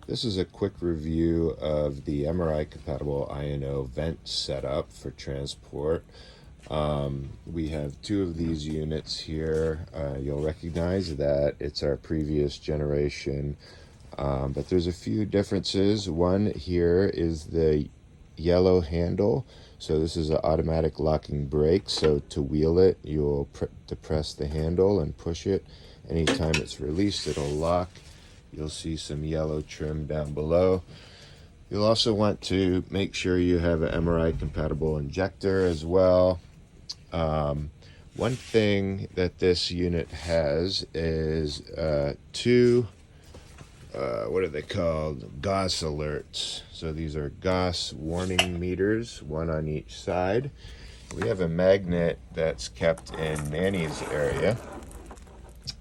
This is a quick review of the MRI compatible INO vent setup for transport. We have two of these units here. You'll recognize that it's our previous generation, but there's a few differences. One here is the yellow handle. So this is an automatic locking brake. So to wheel it, you'll depress the handle and push it. Anytime it's released, it'll lock. You'll see some yellow trim down below. You'll also want to make sure you have an MRI compatible injector as well. One thing that this unit has is two, what are they called? GAUS alerts. So these are GAUS warning meters, one on each side. We have a magnet that's kept in Manny's area,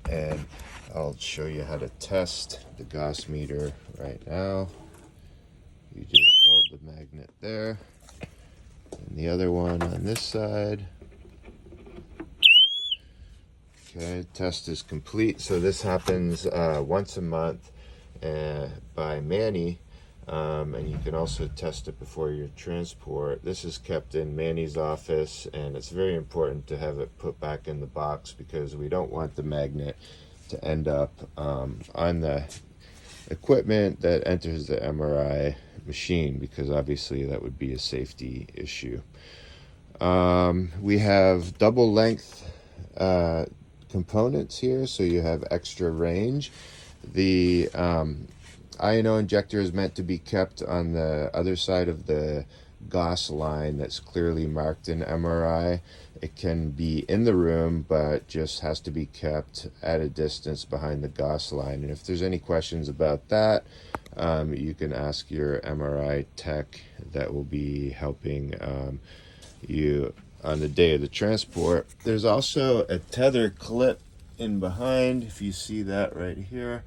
and I'll show you how to test the GAUS meter right now. You just hold the magnet there, and the other one on this side. Okay, test is complete. So this happens once a month by Manny, and you can also test it before your transport. This is kept in Manny's office, and it's very important to have it put back in the box because we don't want the magnet to end up on the equipment that enters the MRI machine, because obviously that would be a safety issue. We have double length components here, so you have extra range. The INO injector is meant to be kept on the other side of the GAUS line that's clearly marked in MRI. It can be in the room, but just has to be kept at a distance behind the GAUS line. And if there's any questions about that, you can ask your MRI tech that will be helping you on the day of the transport. There's also a tether clip in behind. If you see that right here,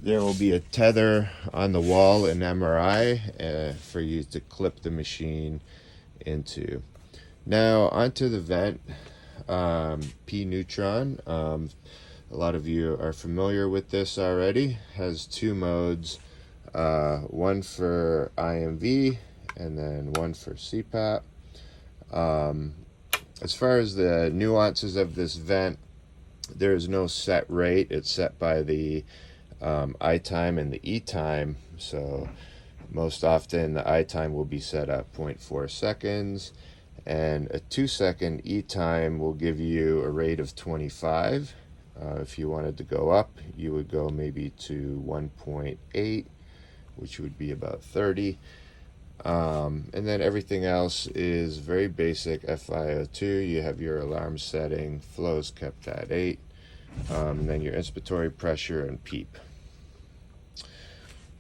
there will be a tether on the wall in MRI for you to clip the machine into. Now onto the vent, P neutron. A lot of you are familiar with this already. Has two modes, one for IMV and then one for CPAP. As far as the nuances of this vent, there is no set rate. It's set by the I time and the E time. So most often the I time will be set at 0.4 seconds, and a 2-second E time will give you a rate of 25. If you wanted to go up, you would go maybe to 1.8, which would be about 30. And then everything else is very basic. FiO2, you have your alarm setting, flows kept at 8, and then your inspiratory pressure and PEEP.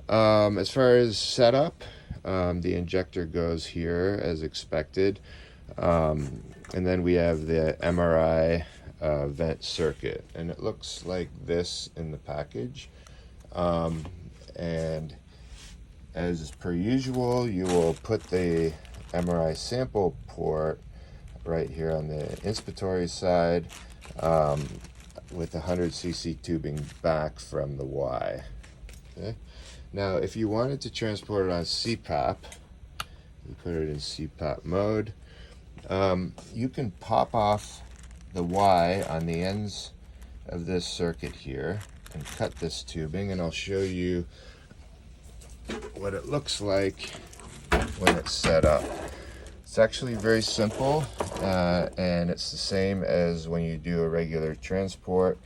As far as setup, the injector goes here as expected, and then we have the MRI vent circuit, and it looks like this in the package. And as per usual, you will put the MRI sample port right here on the inspiratory side, with 100 cc tubing back from the Y. Okay. Now, if you wanted to transport it on cpap, you put it in cpap mode. You can pop off the Y on the ends of this circuit here and cut this tubing, and I'll show you what it looks like when it's set up. It's actually very simple, and it's the same as when you do a regular transport.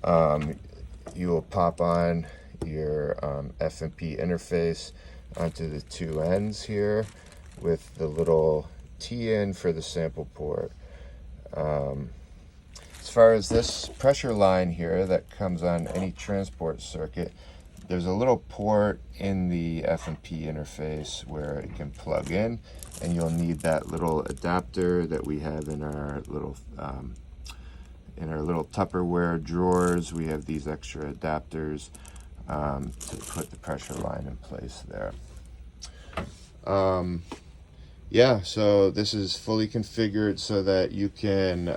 You will pop on your FMP interface onto the two ends here with the little T in for the sample port. As far as this pressure line here that comes on any transport circuit, there's a little port in the FMP interface where it can plug in, and you'll need that little adapter that we have in our little Tupperware drawers. We have these extra adapters to put the pressure line in place there. Yeah, so this is fully configured so that you can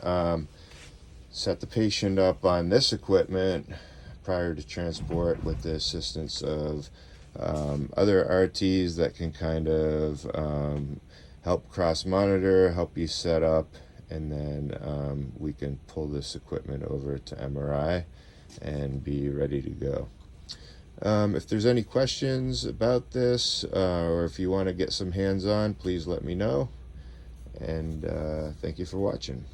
set the patient up on this equipment prior to transport with the assistance of other RTs that can kind of help cross monitor, help you set up, and then we can pull this equipment over to MRI and be ready to go. If there's any questions about this, or if you want to get some hands-on, please let me know. And thank you for watching.